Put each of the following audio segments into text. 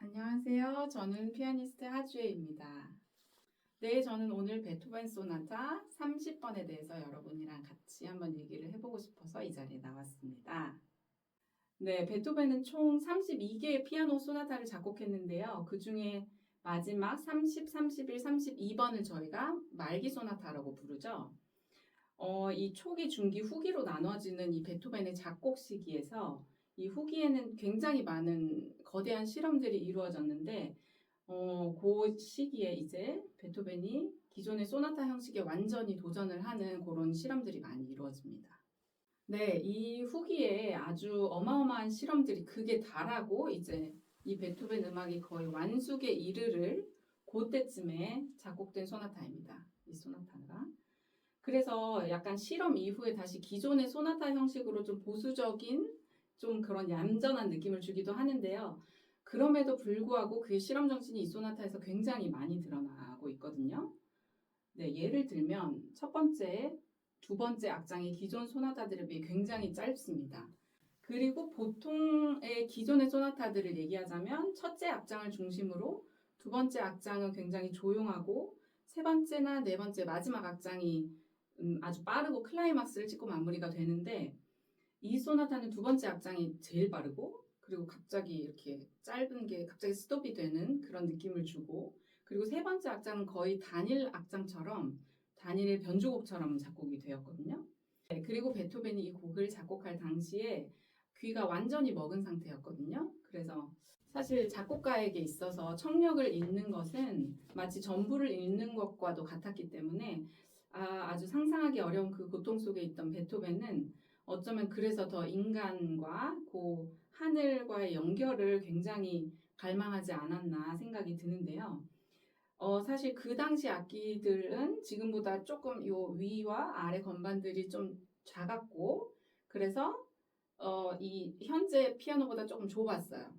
안녕하세요. 저는 피아니스트 하주혜입니다. 네, 저는 오늘 베토벤 소나타 30번에 대해서 여러분이랑 같이 한번 얘기를 해보고 싶어서 이 자리에 나왔습니다. 네, 베토벤은 총 32개의 피아노 소나타를 작곡했는데요. 그 중에 마지막 30, 31, 32번을 저희가 말기 소나타라고 부르죠. 이 초기, 중기, 후기로 나눠지는 이 베토벤의 작곡 시기에서 이 후기에는 굉장히 많은 거대한 실험들이 이루어졌는데 그 시기에 이제 베토벤이 기존의 소나타 형식에 완전히 도전을 하는 그런 실험들이 많이 이루어집니다. 네, 이 후기에 아주 어마어마한 실험들이 극에 달하고 이제 이 베토벤 음악이 거의 완숙에 이르를 그때쯤에 작곡된 소나타입니다. 이 소나타가. 그래서 약간 실험 이후에 다시 기존의 소나타 형식으로 좀 보수적인 좀 그런 얌전한 느낌을 주기도 하는데요. 그럼에도 불구하고 그의 실험 정신이 이 소나타에서 굉장히 많이 드러나고 있거든요. 네, 예를 들면 첫 번째, 두 번째 악장이 기존 소나타들에 비해 굉장히 짧습니다. 그리고 보통의 기존의 소나타들을 얘기하자면 첫째 악장을 중심으로 두 번째 악장은 굉장히 조용하고 세 번째나 네 번째 마지막 악장이 아주 빠르고 클라이막스를 찍고 마무리가 되는데 이 소나타는 두 번째 악장이 제일 빠르고 그리고 갑자기 이렇게 짧은 게 갑자기 스톱이 되는 그런 느낌을 주고 그리고 세 번째 악장은 거의 단일 악장처럼 단일 변주곡처럼 작곡이 되었거든요. 네, 그리고 베토벤이 이 곡을 작곡할 당시에 귀가 완전히 먹은 상태였거든요. 그래서 사실 작곡가에게 있어서 청력을 잃는 것은 마치 전부를 잃는 것과도 같았기 때문에 아주 상상하기 어려운 그 고통 속에 있던 베토벤은 어쩌면 그래서 더 인간과 그 하늘과의 연결을 굉장히 갈망하지 않았나 생각이 드는데요. 사실 그 당시 악기들은 지금보다 조금 요 위와 아래 건반들이 좀 작았고 그래서 이 현재 피아노보다 조금 좁았어요.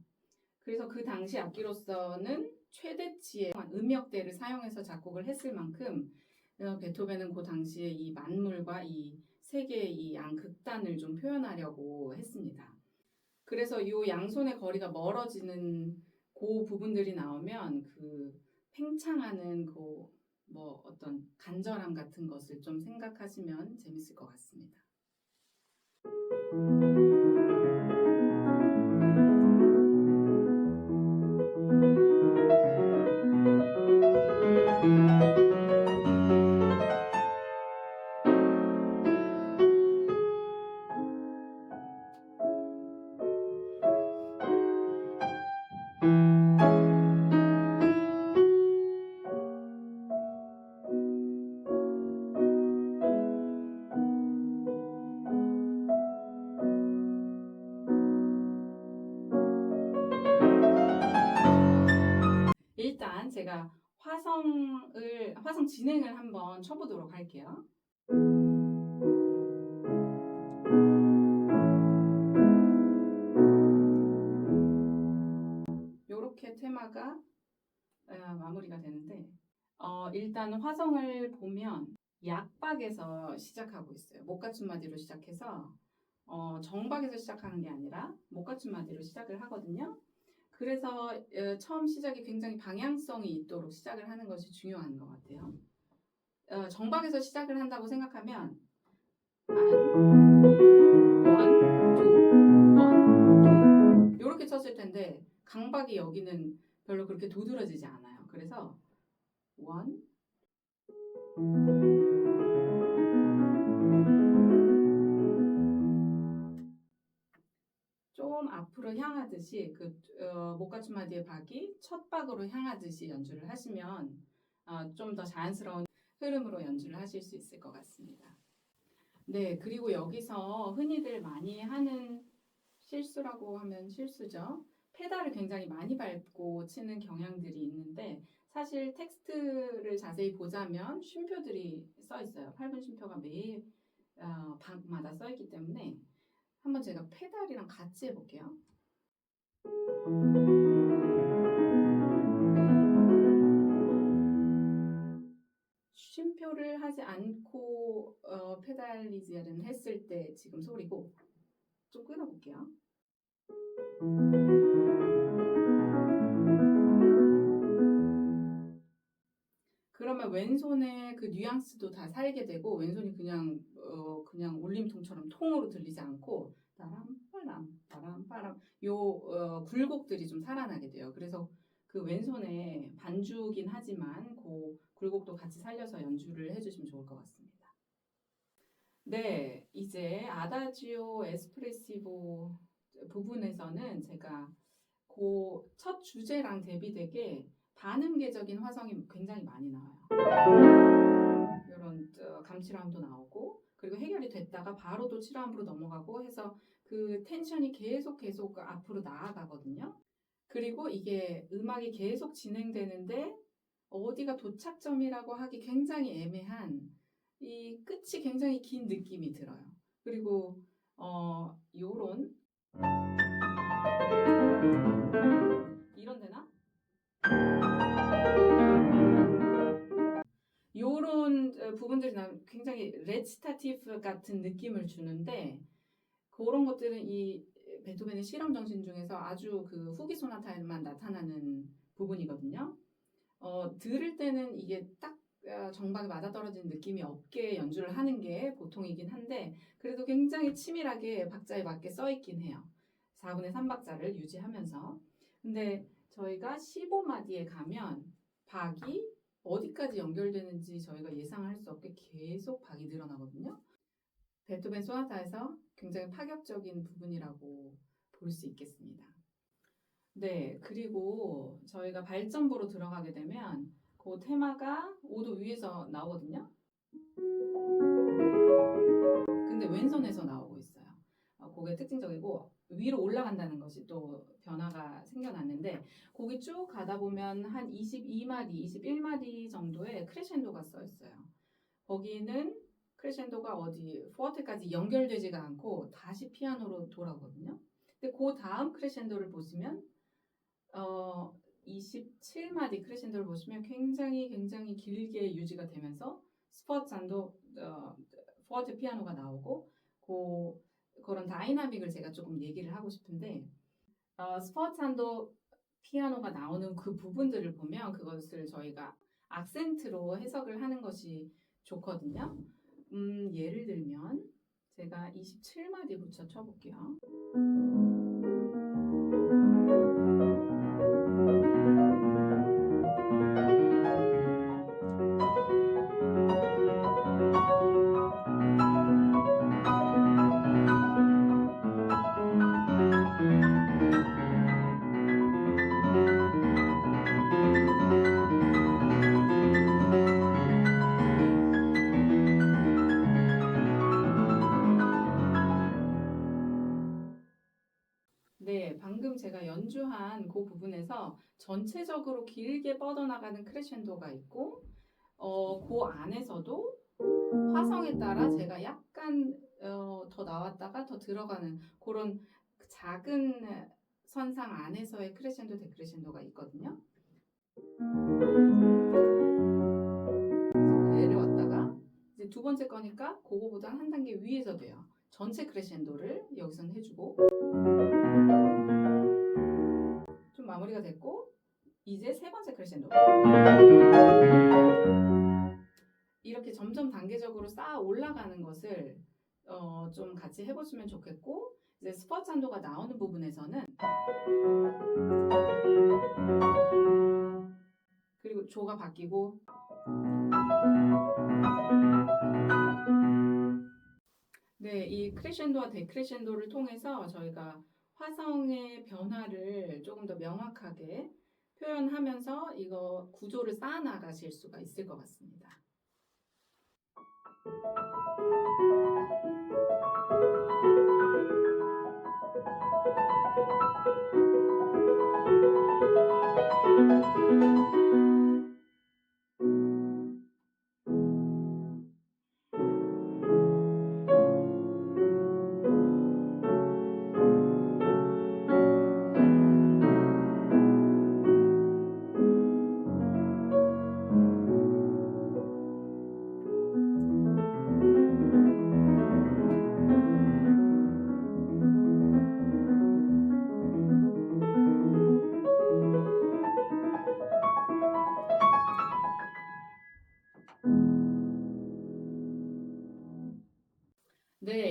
그래서 그 당시 악기로서는 최대치의 음역대를 사용해서 작곡을 했을 만큼 베토벤은 그 당시에 이 만물과 이 세계의 이 양극단을 좀 표현하려고 했습니다. 그래서 이 양손의 거리가 멀어지는 그 부분들이 나오면 그 팽창하는 그 뭐 어떤 간절함 같은 것을 좀 생각하시면 재밌을 것 같습니다. 일단 제가 화성 진행을 한번 쳐보도록 할게요. 이렇게 테마가 마무리가 되는데 일단 화성을 보면 약박에서 시작하고 있어요. 못 갖춘 마디로 시작해서 정박에서 시작하는 게 아니라 못 갖춘 마디로 시작을 하거든요. 그래서 처음 시작이 굉장히 방향성이 있도록 시작을 하는 것이 중요한 것 같아요. 정박에서 시작을 한다고 생각하면 원, 투, 원, 투 이렇게 쳤을 텐데 강박이 여기는 별로 그렇게 도드라지지 않아요. 그래서 원, 좀 앞으로 향하듯이 못 갖춘 마디의 박이 첫 박으로 향하듯이 연주를 하시면 좀 더 자연스러운 흐름으로 연주를 하실 수 있을 것 같습니다. 네, 그리고 여기서 흔히들 많이 하는 실수라고 하면 실수죠. 페달을 굉장히 많이 밟고 치는 경향들이 있는데 사실 텍스트를 자세히 보자면 쉼표들이 써 있어요. 8분 쉼표가 매 박마다 써 있기 때문에 한번 제가 페달이랑 같이 해볼게요. 쉼표를 하지 않고 페달리즈를 했을 때 지금 소리고 좀 끊어볼게요. 그러면 왼손의 그 뉘앙스도 다 살게 되고 왼손이 그냥 울림통처럼 통으로 들리지 않고 빠람 빠람 빠람 요 굴곡들이 좀 살아나게 돼요. 그래서 그 왼손에 반주긴 하지만 그 굴곡도 같이 살려서 연주를 해주시면 좋을 것 같습니다. 네, 이제 아다지오 에스프레시보 부분에서는 제가 그 첫 주제랑 대비되게 반음계적인 화성이 굉장히 많이 나와요. 이런 감칠함도 나오고 그리고 해결이 됐다가 바로 또 7화음으로 넘어가고 해서 그 텐션이 계속 앞으로 나아가거든요. 그리고 이게 음악이 계속 진행되는데 어디가 도착점이라고 하기 굉장히 애매한 이 끝이 굉장히 긴 느낌이 들어요. 그리고 요런 이런 데나 요런 부분들이 굉장히 레치타티브 같은 느낌을 주는데 그런 것들은 이 베토벤의 실험 정신 중에서 아주 그 후기 소나타에만 나타나는 부분이거든요. 들을 때는 이게 딱 정박에 맞아떨어지는 느낌이 없게 연주를 하는 게 보통이긴 한데 그래도 굉장히 치밀하게 박자에 맞게 써있긴 해요. 4분의 3박자를 유지하면서. 근데 저희가 15마디에 가면 박이 어디까지 연결되는지 저희가 예상할 수 없게 계속 박이 늘어나거든요. 베토벤 소나타에서 굉장히 파격적인 부분이라고 볼 수 있겠습니다. 네, 그리고 저희가 발전부로 들어가게 되면 그 테마가 5도 위에서 나오거든요. 근데 왼손에서 나오고 있어요. 그게 특징적이고 위로 올라간다는 것이 또 변화가 생겨났는데 거기 쭉 가다 보면 한 22마디, 21마디 정도의 크레셴도가 써 있어요. 거기는 크레셴도가 어디 포어테까지 연결되지가 않고 다시 피아노로 돌아오거든요. 근데 그 다음 크레셴도를 보시면 27마디 크레셴도를 보시면 굉장히 길게 유지가 되면서 스포츠안도 포어테 피아노가 나오고 그런 다이나믹을 제가 조금 얘기를 하고 싶은데 스포츠안도 피아노가 나오는 그 부분들을 보면 그것을 저희가 악센트로 해석을 하는 것이 좋거든요. 예를 들면 제가 27마디부터 쳐볼게요. 네, 방금 제가 연주한 그 부분에서 전체적으로 길게 뻗어나가는 크레셴도가 있고 그 안에서도 화성에 따라 제가 약간 더 나왔다가 더 들어가는 그런 작은 선상 안에서의 크레셴도, 데크레셴도가 있거든요. 내려왔다가 이제 두 번째 거니까 그거보다 한 단계 위에서 돼요. 전체 크레셴도를 여기서는 해주고 좀 마무리가 됐고 이제 세 번째 크레셴도 이렇게 점점 단계적으로 쌓아 올라가는 것을 좀 같이 해보시면 좋겠고 이제 스포츠안도가 나오는 부분에서는 그리고 조가 바뀌고 네, 이 크레셴도와 데크레셴도를 통해서 저희가 화성의 변화를 조금 더 명확하게 표현하면서 이거 구조를 쌓아나가실 수가 있을 것 같습니다.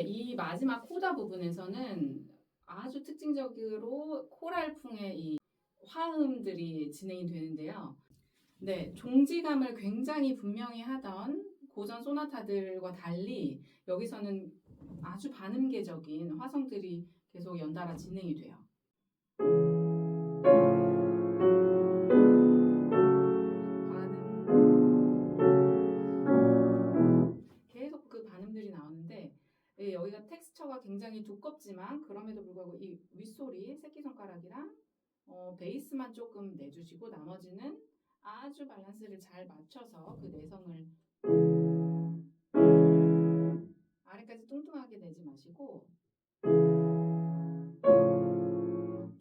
이 마지막 코다 부분에서는 아주 특징적으로 코랄풍의 이 화음들이 진행이 되는데요. 네, 종지감을 굉장히 분명히 하던 고전 소나타들과 달리 여기서는 아주 반음계적인 화성들이 계속 연달아 진행이 돼요. 계속 그 반음들이 나오는데 예, 여기가 텍스처가 굉장히 두껍지만 그럼에도 불구하고 이 윗소리, 새끼손가락이랑 베이스만 조금 내주시고 나머지는 아주 밸런스를 잘 맞춰서 그 내성을 아래까지 뚱뚱하게 내지 마시고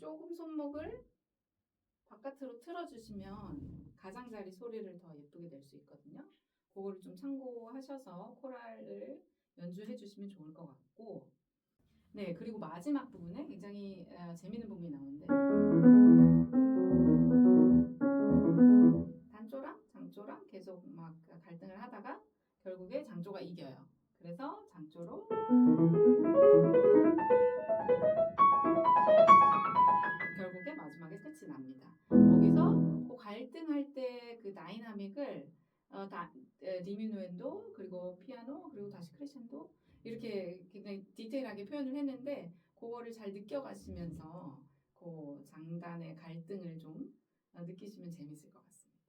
조금 손목을 바깥으로 틀어주시면 가장자리 소리를 더 예쁘게 낼 수 있거든요. 그거를 좀 참고하셔서 코랄을 연주해 주시면 좋을 것 같고 네, 그리고 마지막 부분에 굉장히 재밌는 부분이 나오는데 단조랑 장조랑 계속 막 갈등을 하다가 결국에 장조가 이겨요. 그래서 장조로 결국에 마지막에 끝이 납니다. 거기서 그 갈등할 때 그 다이나믹을 디미누엔도 그리고 피아노 그리고 다시 크레센도 이렇게 굉장히 디테일하게 표현을 했는데 그거를 잘 느껴가시면서 그 장단의 갈등을 좀 느끼시면 재밌을 것 같습니다.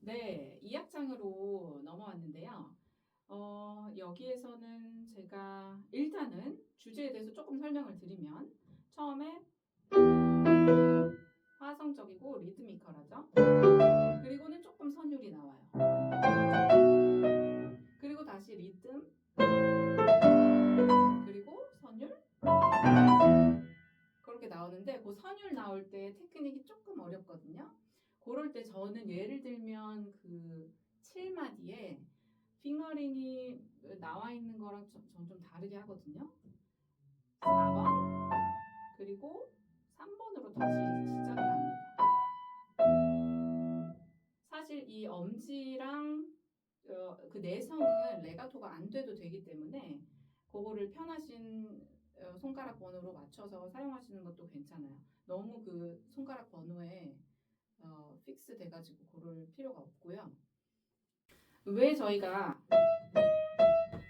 네, 2악장으로 넘어왔는데요. 여기에서는 제가 일단은 주제에 대해서 조금 설명을 드리면 처음에 화성적이고 리드미컬하죠. 그리고는 조금 선율이 나와요. 그리고 다시 리듬, 그리고 선율 그렇게 나오는데 그 선율 나올 때 테크닉이 조금 어렵거든요. 그럴 때 저는 예를 들면 그 7마디에 핑거링이 나와 있는 거랑 전 좀 다르게 하거든요. 4번 그리고 3번으로 다시 시작을 합니다. 사실 이 엄지랑 그 내성은 레가토가 안 돼도 되기 때문에 그거를 편하신 손가락 번호로 맞춰서 사용하시는 것도 괜찮아요. 너무 그 손가락 번호에 픽스 돼가지고 그럴 필요가 없고요. 왜 저희가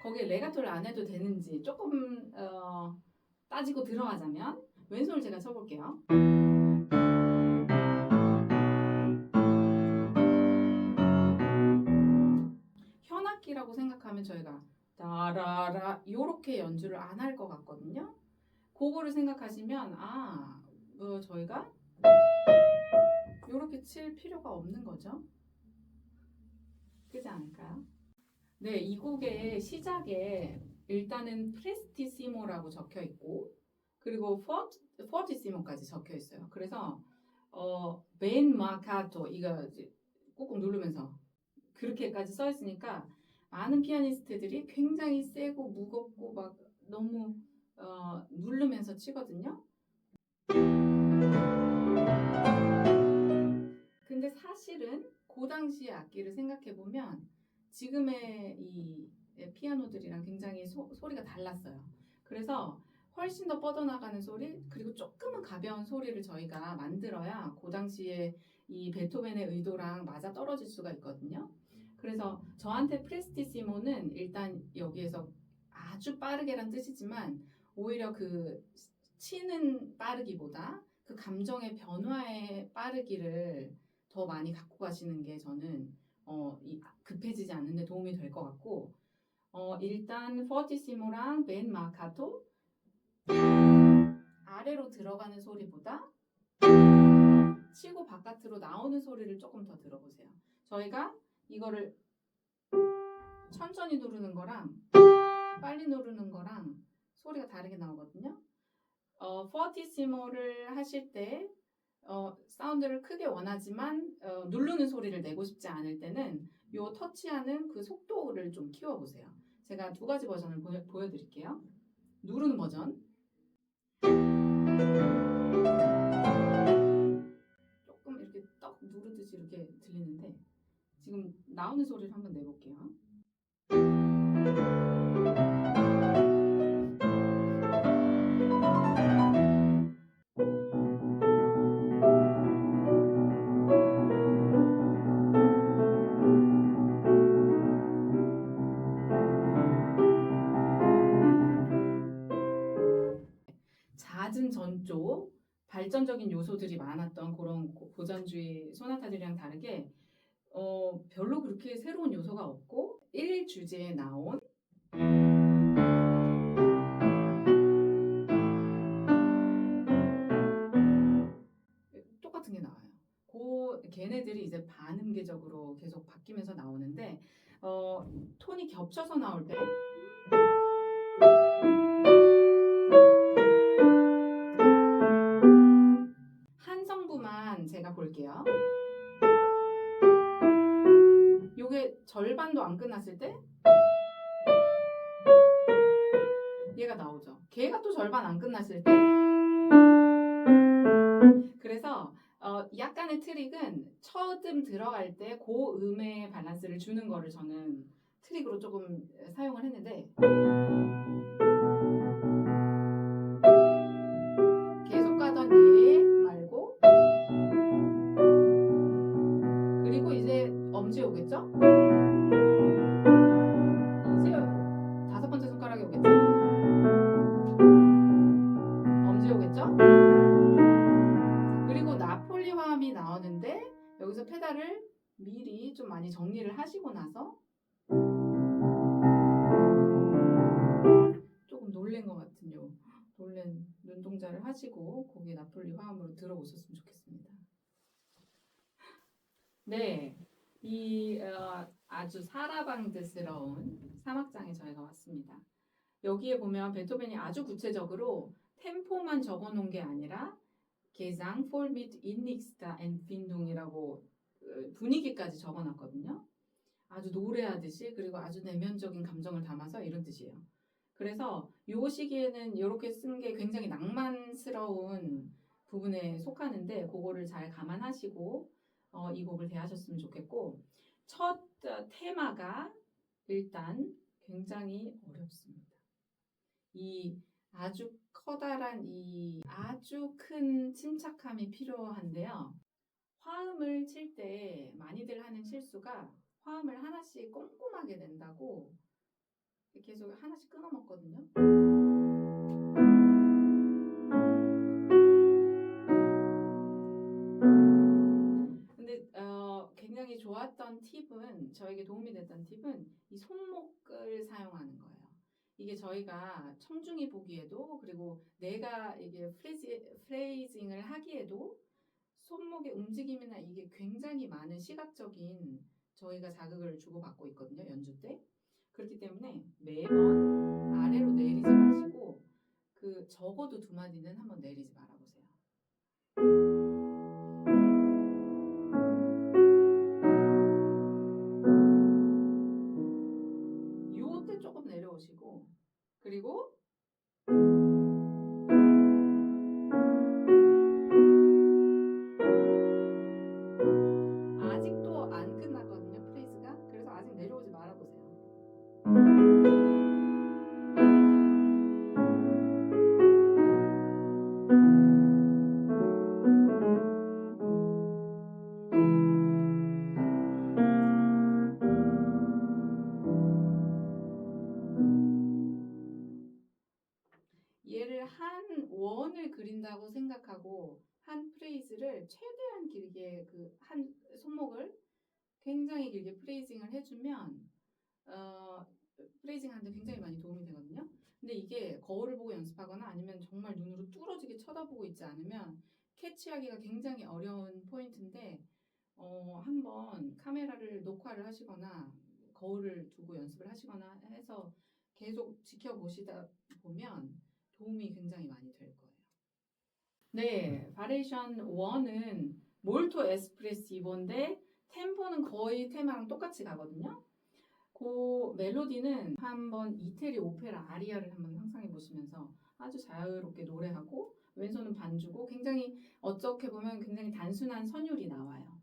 거기에 레가토를 안 해도 되는지 조금 따지고 들어가자면 왼손을 제가 쳐볼게요. 현악기라고 생각하면 저희가 따라라 이렇게 연주를 안 할 것 같거든요. 그거를 생각하시면 저희가 이렇게 칠 필요가 없는 거죠. 그렇지 않을까요? 네, 이 곡의 시작에 일단은 프레스티시모라고 적혀 있고 그리고 포티시모까지 적혀 있어요. 그래서 벤 마카토 이거 꾹꾹 누르면서 그렇게까지 써 있으니까 많은 피아니스트들이 굉장히 세고 무겁고 막 너무 누르면서 치거든요. 근데 사실은 그 당시의 악기를 생각해 보면 지금의 이 피아노들이랑 굉장히 소리가 달랐어요. 그래서 훨씬 더 뻗어나가는 소리 그리고 조금은 가벼운 소리를 저희가 만들어야 그 당시에 이 베토벤의 의도랑 맞아 떨어질 수가 있거든요. 그래서 저한테 프레스티시모는 일단 여기에서 아주 빠르게란 뜻이지만 오히려 그 치는 빠르기보다 그 감정의 변화의 빠르기를 더 많이 갖고 가시는 게 저는 급해지지 않는데 도움이 될 것 같고 일단 포티시모랑 벤 마카토 아래로 들어가는 소리보다 치고 바깥으로 나오는 소리를 조금 더 들어보세요. 저희가 이거를 천천히 누르는 거랑 빨리 누르는 거랑 소리가 다르게 나오거든요. 포티시모를 하실 때 사운드를 크게 원하지만 누르는 소리를 내고 싶지 않을 때는 요 터치하는 그 속도를 좀 키워보세요. 제가 두 가지 버전을 보여드릴게요. 누르는 버전 조금 이렇게 떡 누르듯이 이렇게 들리는데 지금 나오는 소리를 한번 내볼게요. 고전적인 요소들이 많았던 그런 고전주의 소나타들이랑 다르게 별로 그렇게 새로운 요소가 없고 1주제에 나온 똑같은 게 나와요. 걔네들이 이제 반음계적으로 계속 바뀌면서 나오는데 톤이 겹쳐서 나올 때 한 성부만 제가 볼게요. 요게 절반도 안 끝났을 때 얘가 나오죠. 걔가 또 절반 안 끝났을 때 그래서 약간의 트릭은 첫음 들어갈 때 고음의 밸런스를 주는 거를 저는 트릭으로 조금 사용을 했는데 계속 가던 얘 말고 그리고 이제 엄지에 오겠죠? 이제 5번째 손가락에 오겠죠? 엄지에 오겠죠? 그리고 나폴리 화음이 나오는데 여기서 페달을 미리 좀 많이 정리를 하시고 나서 조금 놀란 것 같은 놀란 눈동자를 하시고 거기에 나폴리 화음으로 들어오셨으면 좋겠습니다. 네, 이 아주 사라방드스러운 사막장에 저희가 왔습니다. 여기에 보면 베토벤이 아주 구체적으로 템포만 적어놓은 게 아니라 Gesang voll mit innigster Empfindung이라고 분위기까지 적어놨거든요. 아주 노래하듯이 그리고 아주 내면적인 감정을 담아서 이런 뜻이에요. 그래서 이 시기에는 이렇게 쓴 게 굉장히 낭만스러운 부분에 속하는데 그거를 잘 감안하시고 이 곡을 대하셨으면 좋겠고 첫 테마가 일단 굉장히 어렵습니다. 이 아주 커다란 이 아주 큰 침착함이 필요한데요. 화음을 칠 때 많이들 하는 실수가 화음을 하나씩 꼼꼼하게 낸다고 계속 하나씩 끊어먹거든요. 근데 굉장히 좋았던 팁은 저에게 도움이 됐던 팁은 이 손목을 사용하는 거예요. 이게 저희가 청중이 보기에도 그리고 내가 이게 프레이징을 하기에도 손목의 움직임이나 이게 굉장히 많은 시각적인 저희가 자극을 주고받고 있거든요. 연주 때. 그렇기 때문에 매번 아래로 내리지 마시고 적어도 2마디는 한번 내리지 말아보세요. 요때 조금 내려오시고 그리고 아직도 안 끝났거든요. 프레이즈가. 그래서 아직 내려오지 말아보세요. 얘를 한 원을 그린다고 생각하고 한 프레이즈를 최대한 길게 한 손목을 굉장히 길게 프레이징을 해주면 프레이징 하는데 굉장히 많이 도움이 되거든요. 근데 이게 거울을 보고 연습하거나 아니면 정말 눈으로 뚫어지게 쳐다보고 있지 않으면 캐치하기가 굉장히 어려운 포인트인데 한번 카메라를 녹화를 하시거나 거울을 두고 연습을 하시거나 해서 계속 지켜보시다 보면 도움이 굉장히 많이 될 거예요. 네, 바레이션 1은 몰토 에스프레시보인데 템포는 거의 테마랑 똑같이 가거든요. 그 멜로디는 한번 이태리 오페라 아리아를 한번 상상해 보시면서 아주 자유롭게 노래하고 왼손은 반주고 굉장히 어떻게 보면 굉장히 단순한 선율이 나와요.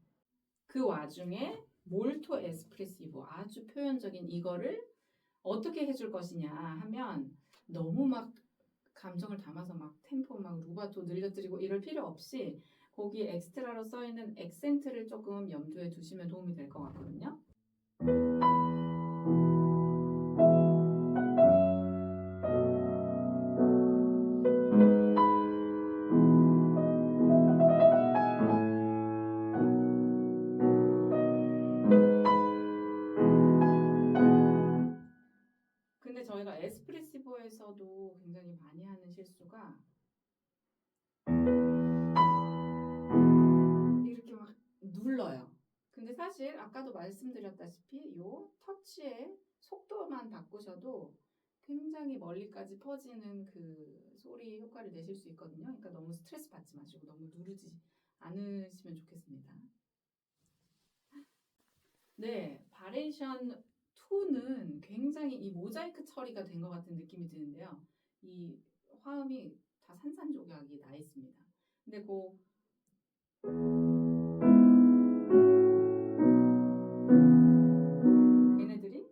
그 와중에 몰토 에스프레시보 아주 표현적인 이거를 어떻게 해줄 것이냐 하면 너무 막 감정을 담아서 막 템포 막 루바토 늘려드리고 이럴 필요 없이 거기 엑스트라로 써있는 액센트를 조금 염두에 두시면 도움이 될 것 같거든요. 눌러요. 근데 사실 아까도 말씀드렸다시피 요 터치의 속도만 바꾸셔도 굉장히 멀리까지 퍼지는 그 소리 효과를 내실 수 있거든요. 그러니까 너무 스트레스 받지 마시고 너무 누르지 않으시면 좋겠습니다. 네, 바레이션 2는 굉장히 이 모자이크 처리가 된 것 같은 느낌이 드는데요. 이 화음이 다 산산조각이 나 있습니다. 근데 그 얘네들이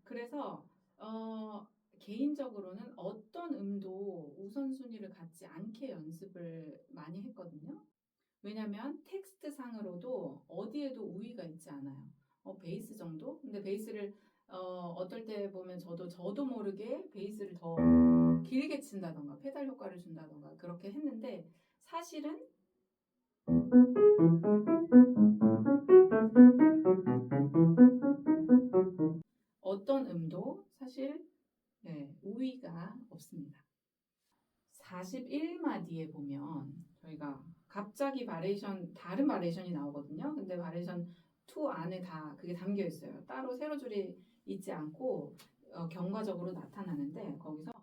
그래서 개인적으로는 어떤 음도 우선순위를 갖지 않게 연습을 많이 했거든요. 왜냐면 텍스트 상으로도 어디에도 우위가 있지 않아요. 베이스 정도? 근데 베이스를 어떨 때 보면 저도 모르게 베이스를 더 길게 친다던가 페달 효과를 준다던가 그렇게 했는데 사실은 어떤 음도 사실 우위가 없습니다. 41마디에 보면 저희가 갑자기 다른 바레이션이 나오거든요. 근데 바레이션 2 안에 다 그게 담겨 있어요. 따로 세로 줄이 있지 않고 경과적으로 나타나는데 거기서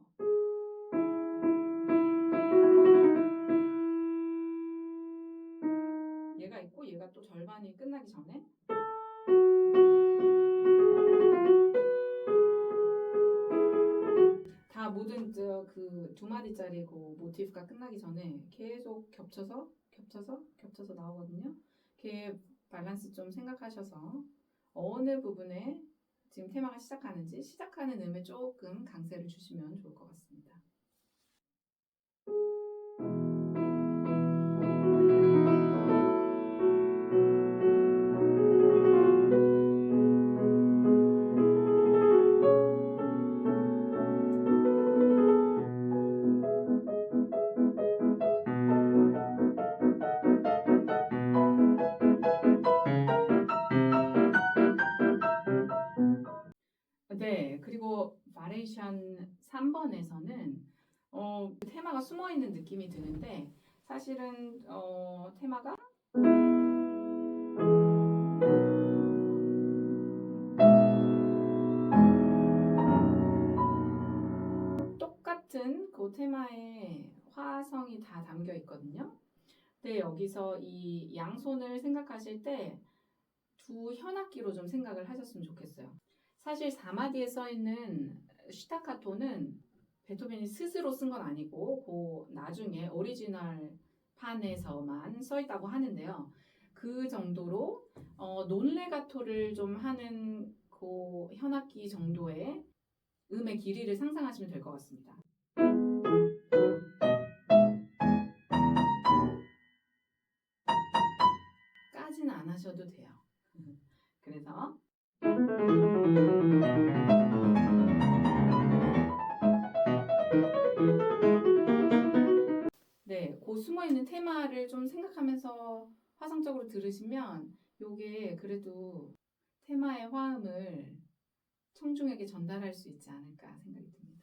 얘가 있고 얘가 또 절반이 끝나기 전에 다 모든 그 두 마디짜리 그 모티프가 끝나기 전에 계속 겹쳐서 나오거든요. 걔 밸런스 좀 생각하셔서 어느 부분에 지금 테마가 시작하는지 시작하는 음에 조금 강세를 주시면 좋을 것 같습니다. 네, 그리고 바레이션 3번에서는 테마가 숨어 있는 느낌이 드는데 사실은 테마가 똑같은 그 테마의 화성이 다 담겨 있거든요. 근데 여기서 이 양손을 생각하실 때 두 현악기로 좀 생각을 하셨으면 좋겠어요. 사실 4마디에 써 있는 슈타카토는 베토벤이 스스로 쓴 건 아니고 그 나중에 오리지널 판에서만 써 있다고 하는데요. 그 정도로 논레가토를 좀 하는 그 현악기 정도의 음의 길이를 상상하시면 될 것 같습니다. 까지는 안 하셔도 돼요. 그래서 네, 그 숨어 있는 테마를 좀 생각하면서 화성적으로 들으시면 요게 그래도 테마의 화음을 청중에게 전달할 수 있지 않을까 생각이 듭니다.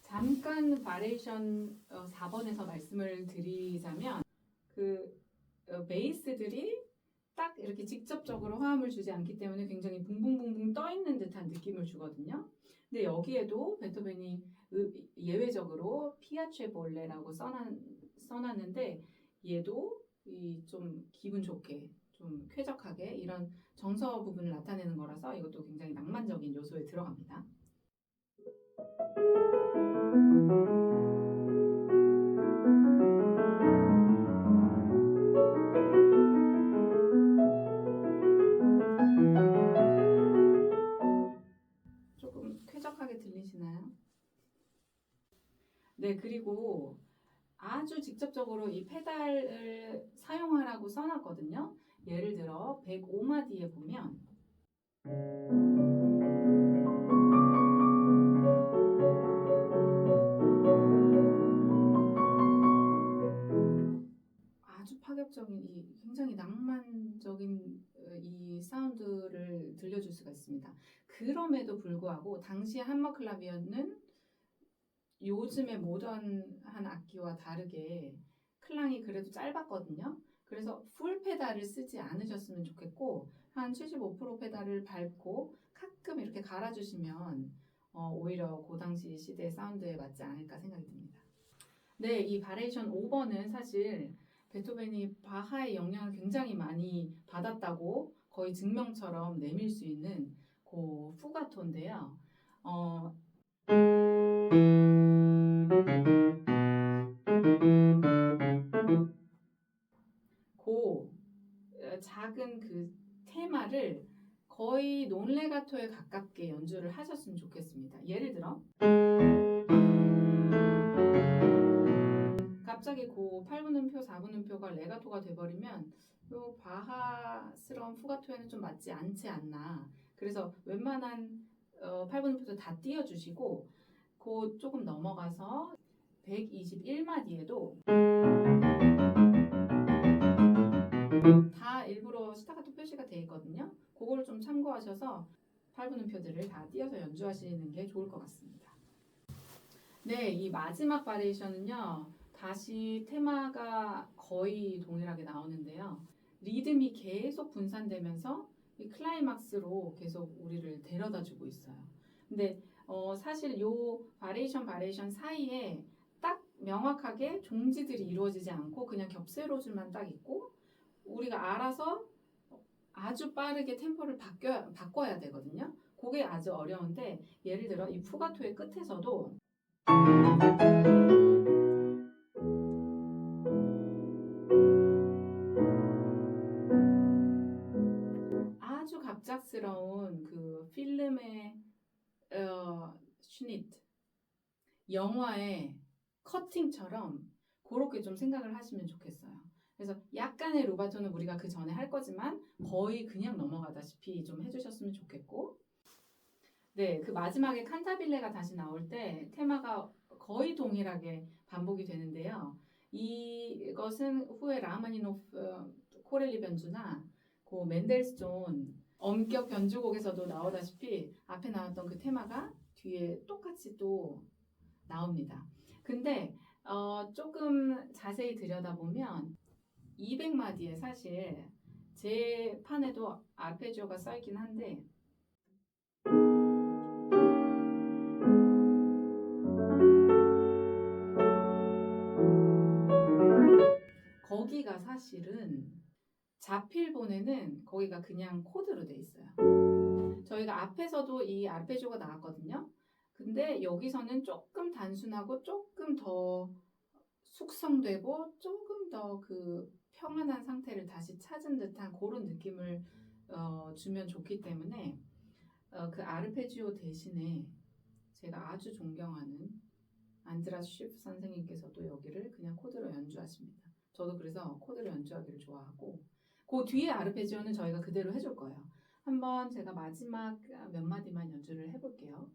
잠깐 바레이션 4번에서 말씀을 드리자면 그 베이스들이 딱 이렇게 직접적으로 화음을 주지 않기 때문에 굉장히 붕붕붕붕 떠 있는 듯한 느낌을 주거든요. 근데 여기에도 베토벤이 예외적으로 피아체볼레라고 써놨는데 얘도 좀 기분 좋게 좀 쾌적하게 이런 정서 부분을 나타내는 거라서 이것도 굉장히 낭만적인 요소에 들어갑니다. 조금 쾌적하게 들리시나요? 네, 그리고 아주 직접적으로 이 페달을 사용하라고 써놨거든요. 예를 들어 105마디에 보면 아주 파격적인 굉장히 낭만적인 이 사운드를 들려줄 수가 있습니다. 그럼에도 불구하고 당시 한머클라비어는 요즘의 모던한 악기와 다르게 클랑이 그래도 짧았거든요. 그래서 풀 페달을 쓰지 않으셨으면 좋겠고 한 75% 페달을 밟고 가끔 이렇게 갈아주시면 오히려 그 당시 시대의 사운드에 맞지 않을까 생각이 듭니다. 네, 이 바레이션 5번은 사실 베토벤이 바하의 영향을 굉장히 많이 받았다고 거의 증명처럼 내밀 수 있는 그 푸가토인데요. 어, 그 작은 그 테마를 거의 논레가토에 가깝게 연주를 하셨으면 좋겠습니다. 예를 들어 갑자기 그 8분음표, 4분음표가 레가토가 돼버리면 요 바하스러운 푸가토에는 좀 맞지 않지 않나. 그래서 웬만한 8분음표도 다 띄워주시고 그 조금 넘어가서 121마디에도 다 일부러 스타카토 표시가 돼 있거든요. 그걸 좀 참고하셔서 8분음표들을 다 띄워서 연주하시는 게 좋을 것 같습니다. 네, 이 마지막 바리에이션은요. 다시 테마가 거의 동일하게 나오는데요. 리듬이 계속 분산되면서 이 클라이막스로 계속 우리를 데려다 주고 있어요. 근데 사실 요 바리에이션 사이에 딱 명확하게 종지들이 이루어지지 않고 그냥 겹세로줄만 딱 있고 우리가 알아서 아주 빠르게 템포를 바꿔야 되거든요. 그게 아주 어려운데 예를 들어 이 푸가토의 끝에서도 아주 갑작스러운 그 필름의 슈니트 영화의 커팅처럼 그렇게 좀 생각을 하시면 좋겠어요. 그래서 약간의 루바토는 우리가 그 전에 할 거지만 거의 그냥 넘어가다시피 좀 해주셨으면 좋겠고 네, 그 마지막에 칸타빌레가 다시 나올 때 테마가 거의 동일하게 반복이 되는데요. 이것은 후에 라흐마니노프 코렐리 변주나 그 멘델스존 엄격 변주곡에서도 나오다시피 앞에 나왔던 그 테마가 뒤에 똑같이 또 나옵니다. 근데 조금 자세히 들여다보면 200마디에 사실 제 판에도 아르페지오가 써있긴 한데 거기가 사실은 자필본에는 거기가 그냥 코드로 돼 있어요. 저희가 앞에서도 이 아르페지오가 나왔거든요. 근데 여기서는 조금 단순하고 조금 더 숙성되고 조금 더 그 평안한 상태를 다시 찾은 듯한 그런 느낌을 주면 좋기 때문에 그 아르페지오 대신에 제가 아주 존경하는 안드라스 쉬프 선생님께서도 여기를 그냥 코드로 연주하십니다. 저도 그래서 코드로 연주하기를 좋아하고 그 뒤에 아르페지오는 저희가 그대로 해줄 거예요. 한번 제가 마지막 몇 마디만 연주를 해볼게요.